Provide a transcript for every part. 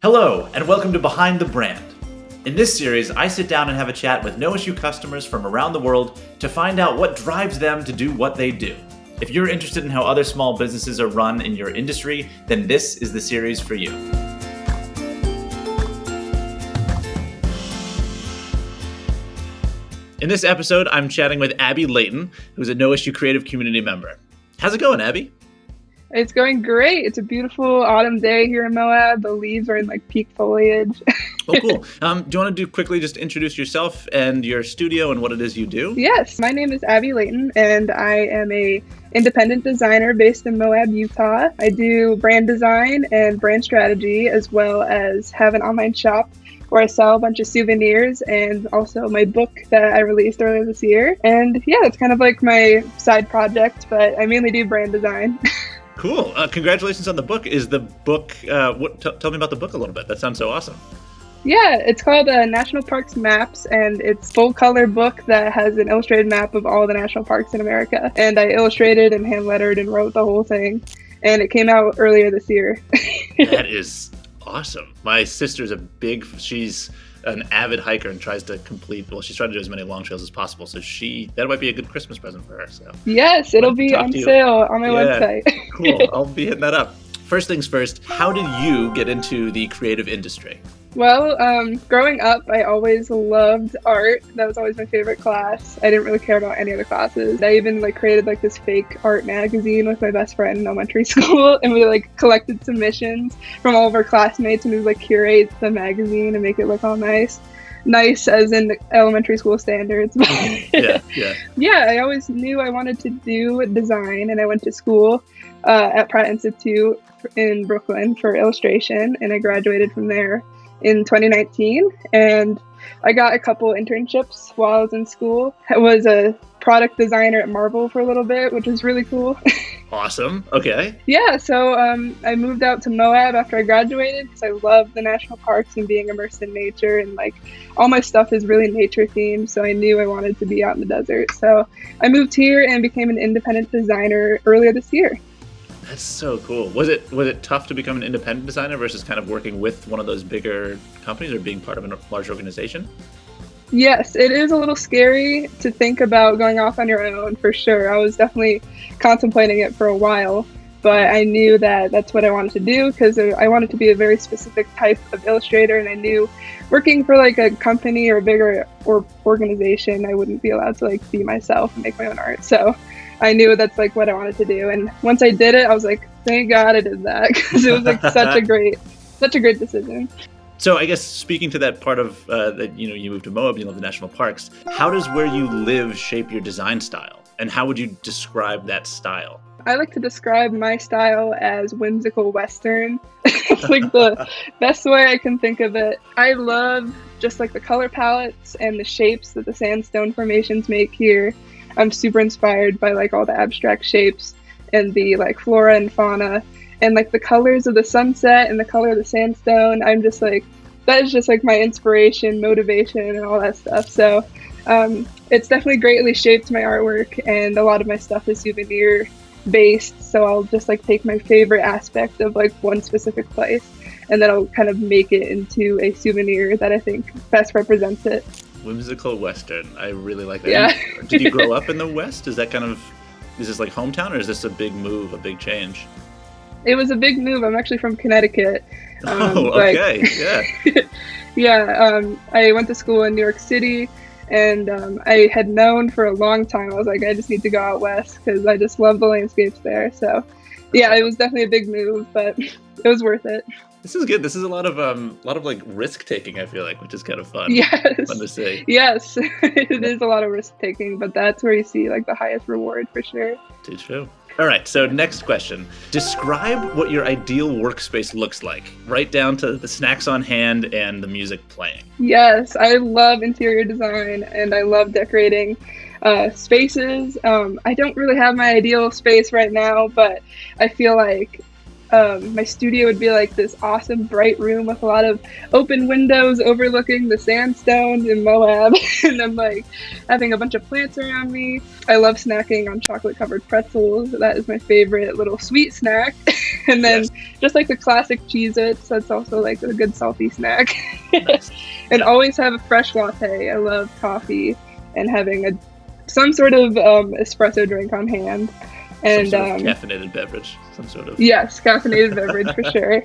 Hello, and welcome to Behind the Brand. In this series, I sit down and have a chat with NOISSUE customers from around the world to find out what drives them to do what they do. If you're interested in how other small businesses are run in your industry, then this is the series for you. In this episode, I'm chatting with Abby Leighton, who's a NOISSUE Creative Community member. How's it going, Abby? It's going great. It's a beautiful autumn day here in Moab. The leaves are in peak foliage. Oh, cool. Do you want to do quickly just introduce yourself and your studio and what it is you do? Yes, my name is Abby Leighton, and I am a independent designer based in Moab, Utah. I do brand design and brand strategy, as well as have an online shop where I sell a bunch of souvenirs and also my book that I released earlier this year. And yeah, it's kind of like my side project, but I mainly do brand design. Cool. Congratulations on the book. Is the book, tell me about the book a little bit. That sounds so awesome. Yeah, it's called National Parks Maps, and it's a full-color book that has an illustrated map of all the national parks in America. And I illustrated and hand-lettered and wrote the whole thing, and it came out earlier this year. That is awesome. My sister's she's an avid hiker and tries to she's trying to do as many long trails as possible. So that might be a good Christmas present for her. So yes, it'll be on sale on my website. Cool. I'll be hitting that up. First things first, how did you get into the creative industry? Well, growing up, I always loved art. That was always my favorite class. I didn't really care about any other classes. I even created this fake art magazine with my best friend in elementary school, and we collected submissions from all of our classmates, and we would curate the magazine and make it look all nice as in elementary school standards. Yeah. I always knew I wanted to do design, and I went to school at Pratt Institute in Brooklyn for illustration, and I graduated from there in 2019, and I got a couple internships while I was in school. I was a product designer at Marvel for a little bit, which was really cool. Awesome. Okay. Yeah, so I moved out to Moab after I graduated because I love the national parks and being immersed in nature, and all my stuff is really nature themed, so I knew I wanted to be out in the desert. So I moved here and became an independent designer earlier this year. That's so cool. Was it tough to become an independent designer versus kind of working with one of those bigger companies or being part of a large organization? Yes, it is a little scary to think about going off on your own, for sure. I was definitely contemplating it for a while, but I knew that that's what I wanted to do because I wanted to be a very specific type of illustrator, and I knew working for a company or a bigger organization, I wouldn't be allowed to be myself and make my own art. So I knew that's what I wanted to do, and once I did it, I was thank God I did that, because it was such a great decision. So I guess speaking to that part of that, you moved to Moab, you love the national parks. How does where you live shape your design style, and how would you describe that style? I like to describe my style as whimsical Western. It's the best way I can think of it. I love just the color palettes and the shapes that the sandstone formations make here. I'm super inspired by all the abstract shapes and the flora and fauna, and the colors of the sunset and the color of the sandstone. I'm just that is just my inspiration, motivation, and all that stuff. So it's definitely greatly shaped my artwork, and a lot of my stuff is souvenir based. So I'll just take my favorite aspect of one specific place, and then I'll kind of make it into a souvenir that I think best represents it. Whimsical Western. I really like that. Yeah. Did you grow up in the West? Is this hometown, or is this a big move, a big change? It was a big move. I'm actually from Connecticut. Okay. Yeah. Yeah. I went to school in New York City, and I had known for a long time, I was I just need to go out west because I just love the landscapes there. So yeah, it was definitely a big move, but it was worth it. This is good. This is a lot of risk taking, I feel which is kind of fun. Yes. Fun to see. Yes. It is a lot of risk taking, but that's where you see the highest reward, for sure. Too true. All right, so next question. Describe what your ideal workspace looks like, right down to the snacks on hand and the music playing. Yes, I love interior design, and I love decorating spaces. I don't really have my ideal space right now, but I feel my studio would be this awesome bright room with a lot of open windows overlooking the sandstone in Moab, and I'm having a bunch of plants around me. I love snacking on chocolate covered pretzels. That is my favorite little sweet snack. And then Yes. just like the classic Cheez-Its, that's also like a good salty snack. Nice. And always have a fresh latte. I love coffee and having some sort of espresso drink on hand. And Some sort of caffeinated beverage, some sort of. yes, caffeinated beverage for sure.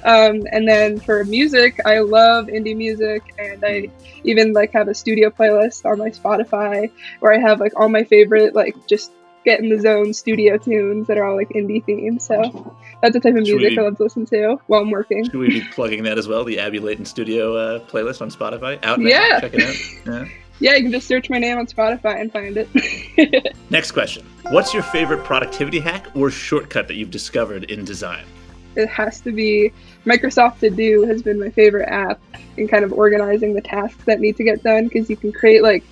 And then for music, I love indie music, and I even like have a studio playlist on my Spotify where I have like all my favorite like just get in the zone studio tunes that are all like indie themed. So that's the type of music I love to listen to while I'm working. Should we be plugging that as well? The Abby Leighton Studio playlist on Spotify? Out now. Yeah. Check it out. Yeah. Yeah, you can just search my name on Spotify and find it. Next question. What's your favorite productivity hack or shortcut that you've discovered in design? It has to be Microsoft To Do has been my favorite app in kind of organizing the tasks that need to get done, because you can create like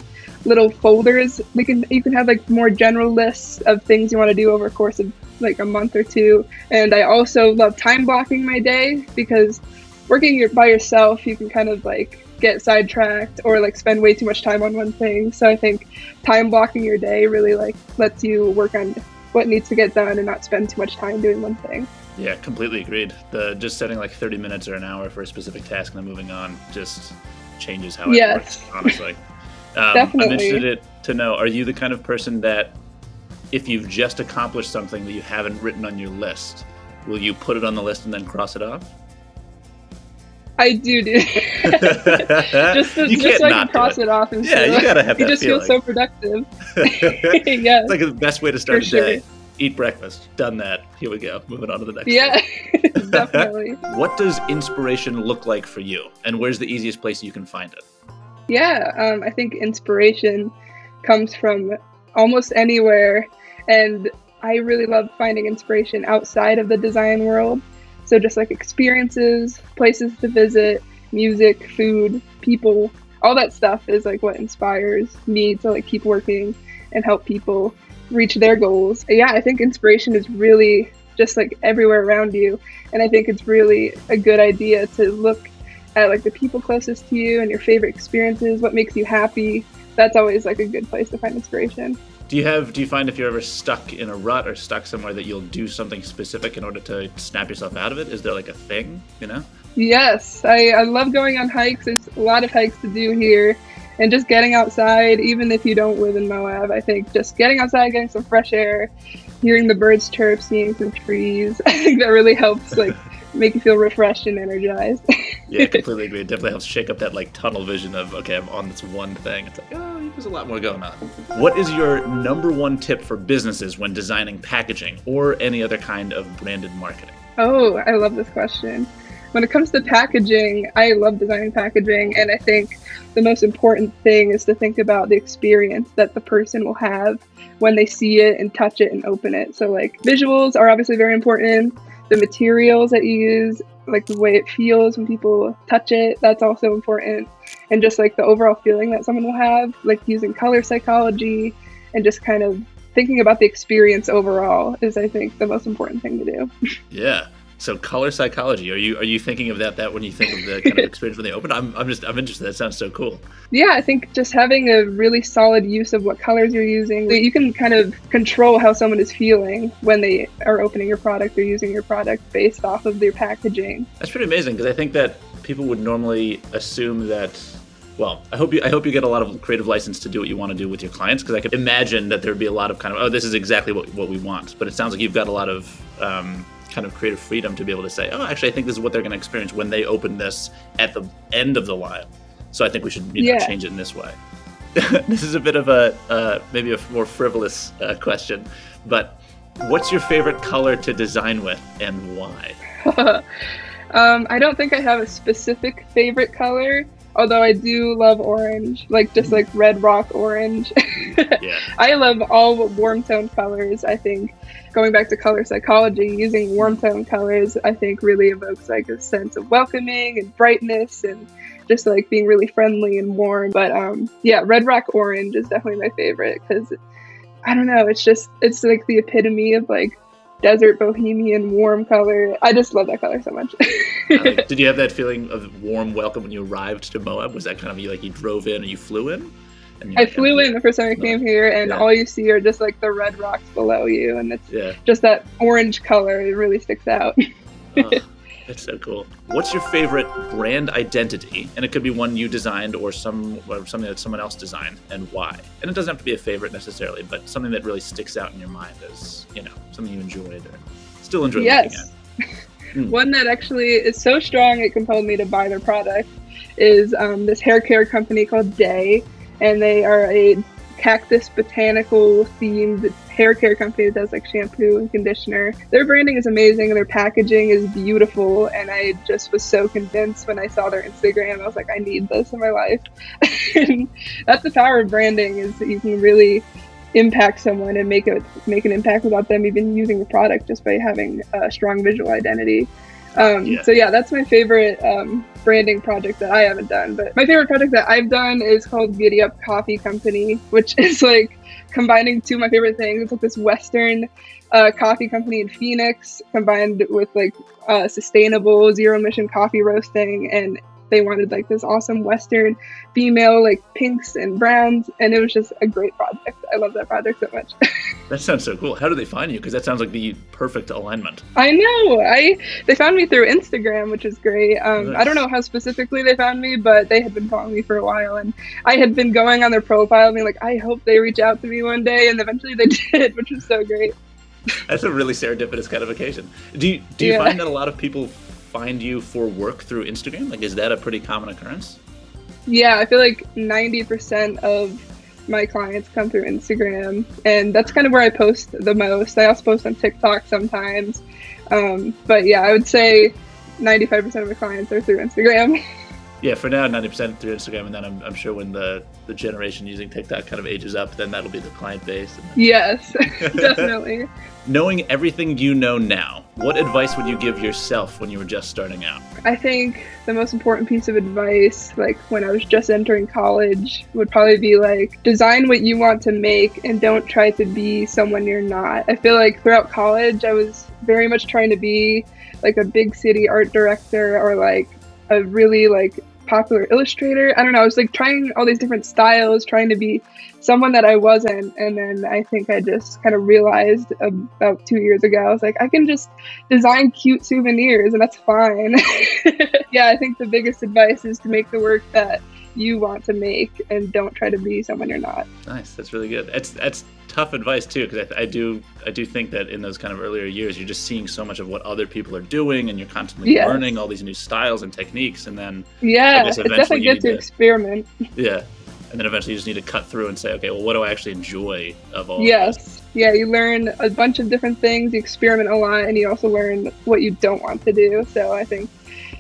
little folders. You can have like more general lists of things you want to do over a course of like a month or two. And I also love time blocking my day, because working by yourself, you can kind of like get sidetracked or like spend way too much time on one thing. So I think time blocking your day really like lets you work on what needs to get done and not spend too much time doing one thing. Yeah, completely agreed. Just setting like 30 minutes or an hour for a specific task and then moving on just changes how it works, honestly. Definitely. I'm interested to know, are you the kind of person that if you've just accomplished something that you haven't written on your list, will you put it on the list and then cross it off? I do. just so I can cross it off. And yeah, you gotta have that. You just feeling. feel so productive. Yeah, it's like the best way to start For a day. sure. Eat breakfast. Done that. Here we go. Moving on to the next. Yeah, definitely. What does inspiration look like for you, and where's the easiest place you can find it? Yeah, I think inspiration comes from almost anywhere, and I really love finding inspiration outside of the design world. So just like experiences, places to visit, music, food, people, all that stuff is like what inspires me to like keep working and help people reach their goals. Yeah, I think inspiration is really just like everywhere around you. And I think it's really a good idea to look at like the people closest to you and your favorite experiences, what makes you happy. That's always like a good place to find inspiration. Do you find if you're ever stuck in a rut or stuck somewhere that you'll do something specific in order to snap yourself out of it? Is there like a thing, Yes, I love going on hikes. There's a lot of hikes to do here, and just getting outside, even if you don't live in Moab, I think just getting outside, getting some fresh air, hearing the birds chirp, seeing some trees, I think that really helps like make you feel refreshed and energized. Yeah, completely agree. It definitely helps shake up that like tunnel vision of, okay, I'm on this one thing. It's like, oh, there's a lot more going on. What is your number one tip for businesses when designing packaging or any other kind of branded marketing? Oh, I love this question. When it comes to packaging, I love designing packaging, and I think the most important thing is to think about the experience that the person will have when they see it and touch it and open it. So like visuals are obviously very important. The materials that you use, like the way it feels when people touch it, that's also important. And just like the overall feeling that someone will have, like using color psychology and just kind of thinking about the experience overall is, I think, the most important thing to do. Yeah. So color psychology, are you thinking of that when you think of the kind of experience when they open? I'm interested. That sounds so cool. Yeah, I think just having a really solid use of what colors you're using, you can kind of control how someone is feeling when they are opening your product or using your product based off of their packaging. That's pretty amazing, because I think that people would normally assume that. Well, I hope you get a lot of creative license to do what you want to do with your clients, because I could imagine that there'd be a lot of kind of, oh, this is exactly what we want. But it sounds like you've got a lot of kind of creative freedom to be able to say, oh, actually, I think this is what they're going to experience when they open this at the end of the line. So I think we should change it in this way. This is a bit of a maybe a more frivolous question, but what's your favorite color to design with and why? I don't think I have a specific favorite color, although I do love orange, like just like red rock orange. Yeah. I love all warm tone colors. I think going back to color psychology, using warm tone colors, I think really evokes like a sense of welcoming and brightness and just like being really friendly and warm. But yeah, red rock orange is definitely my favorite, because I don't know, it's like the epitome of like desert bohemian warm color. I just love that color so much. Did you have that feeling of warm welcome when you arrived to Moab? Was that kind of you drove in and you flew in? And you're I like, flew in the first time I came here, and all you see are just like the red rocks below you, and it's just that orange color. It really sticks out. Oh, that's so cool. What's your favorite brand identity? And it could be one you designed or something that someone else designed, and why? And it doesn't have to be a favorite necessarily, but something that really sticks out in your mind as, something you enjoyed or still enjoy looking at. One that actually is so strong it compelled me to buy their product is this hair care company called Day, and they are a cactus botanical themed hair care company that does like shampoo and conditioner. Their branding is amazing, their packaging is beautiful, and I just was so convinced when I saw their Instagram. I was like, I need this in my life. And that's the power of branding, is that you can really impact someone and make an impact without them even using the product, just by having a strong visual identity. So that's my favorite branding project that I haven't done. But my favorite project that I've done is called Giddy Up Coffee Company, which is like combining two of my favorite things. It's like this Western coffee company in Phoenix combined with like sustainable zero emission coffee roasting, and they wanted like this awesome Western female, like pinks and browns, and it was just a great project. I love that project so much. That sounds so cool. How do they find you? Because that sounds like the perfect alignment. I know. They found me through Instagram, which is great. Nice. I don't know how specifically they found me, but they had been following me for a while, and I had been going on their profile being like, I hope they reach out to me one day, and eventually they did, which was so great. That's a really serendipitous kind of occasion. Do you find that a lot of people find you for work through Instagram? Like, is that a pretty common occurrence? Yeah, I feel like 90% of my clients come through Instagram, and that's kind of where I post the most. I also post on TikTok sometimes. But yeah, I would say 95% of my clients are through Instagram. Yeah, for now, 90% through Instagram, and then I'm sure when the generation using TikTok kind of ages up, then that'll be the client base. Yes, definitely. Knowing everything you know now, what advice would you give yourself when you were just starting out? I think the most important piece of advice, like when I was just entering college, would probably be like, design what you want to make and don't try to be someone you're not. I feel like throughout college, I was very much trying to be like a big city art director or like a really like popular illustrator. I don't know. I was like trying all these different styles, trying to be someone that I wasn't. And then I think I just kind of realized about 2 years ago, I was like, I can just design cute souvenirs and that's fine. Yeah, I think the biggest advice is to make the work that you want to make and don't try to be someone you're not. Nice. That's really good. That's tough advice too, because I do think that in those kind of earlier years, you're just seeing so much of what other people are doing, and you're constantly learning all these new styles and techniques, and then it's definitely good to experiment. Yeah, and then eventually you just need to cut through and say, okay, well, what do I actually enjoy of all? Yes, yeah, you learn a bunch of different things, you experiment a lot, and you also learn what you don't want to do. So I think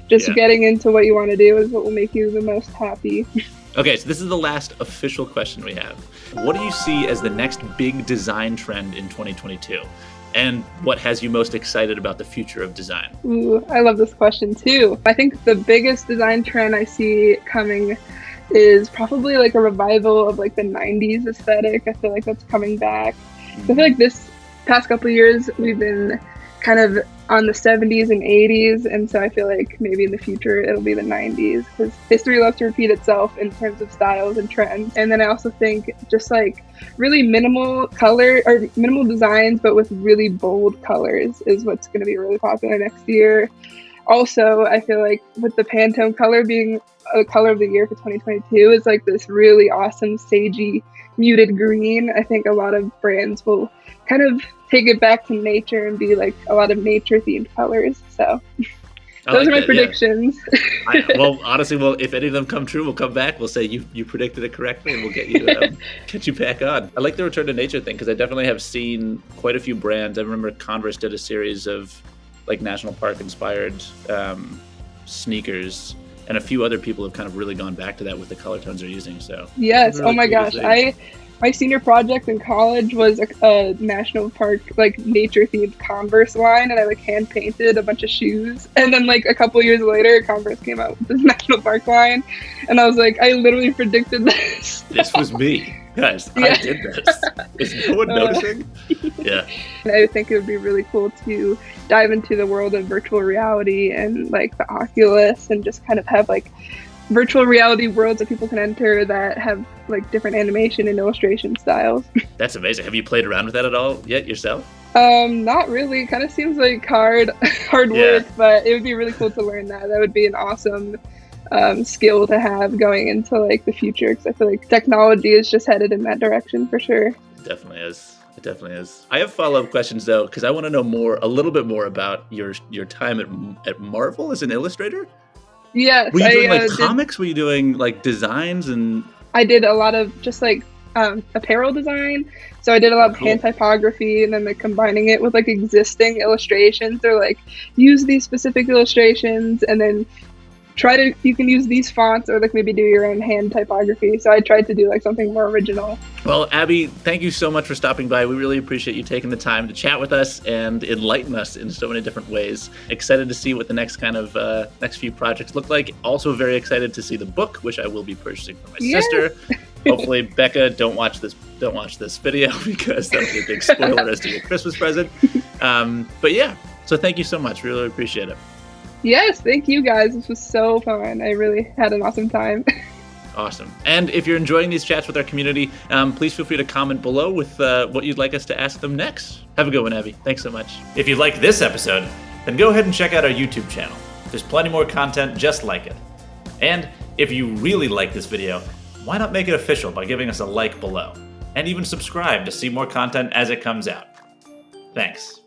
just getting into what you want to do is what will make you the most happy. Okay, so this is the last official question we have. What do you see as the next big design trend in 2022? And what has you most excited about the future of design? Ooh, I love this question too. I think the biggest design trend I see coming is probably like a revival of like the 90s aesthetic. I feel like that's coming back. I feel like this past couple of years we've been kind of on the 70s and 80s, and so I feel like maybe in the future it'll be the 90s, because history loves to repeat itself in terms of styles and trends. And then I also think just like really minimal color or minimal designs but with really bold colors is what's going to be really popular next year. Also, I feel like with the Pantone color being a color of the year for 2022 is like this really awesome sagey muted green. I think a lot of brands will kind of take it back to nature and be like a lot of nature themed colors. So those are my predictions. Yeah. Honestly, if any of them come true, we'll come back. We'll say you predicted it correctly, and we'll get you back on. I like the return to nature thing, because I definitely have seen quite a few brands. I remember Converse did a series of like national park inspired sneakers, and a few other people have kind of really gone back to that with the color tones they're using. So yes, really, oh my gosh, my senior project in college was a national park, like nature themed Converse line, and I like hand painted a bunch of shoes. And then like a couple years later, Converse came out with this national park line, and I was like, I literally predicted this. This was me, guys. I did this. Is no one noticing? Yeah. And I think it would be really cool to dive into the world of virtual reality and like the Oculus, and just kind of have like virtual reality worlds that people can enter that have like different animation and illustration styles. That's amazing. Have you played around with that at all yet yourself? Not really. Kind of seems like hard work, but it would be really cool to learn that. That would be an awesome skill to have going into like the future, because I feel like technology is just headed in that direction for sure. It definitely is. It definitely is. I have follow-up questions though, because I want to know a little bit more about your time at Marvel as an illustrator. Yes. Were you doing like comics? Were you doing like designs and? I did a lot of just like apparel design. So I did a lot of hand typography, and then like combining it with like existing illustrations, or like use these specific illustrations and then you can use these fonts, or like maybe do your own hand typography. So I tried to do like something more original. Well, Abby, thank you so much for stopping by. We really appreciate you taking the time to chat with us and enlighten us in so many different ways. Excited to see what the next next few projects look like. Also very excited to see the book, which I will be purchasing for my sister. Hopefully, Becca, don't watch this video, because that'll be a big spoiler as to your Christmas present. But yeah, so thank you so much. Really appreciate it. Yes, thank you guys. This was so fun. I really had an awesome time. Awesome. And if you're enjoying these chats with our community, please feel free to comment below with what you'd like us to ask them next. Have a good one, Abby. Thanks so much. If you like this episode, then go ahead and check out our YouTube channel. There's plenty more content just like it. And if you really like this video, why not make it official by giving us a like below? And even subscribe to see more content as it comes out. Thanks.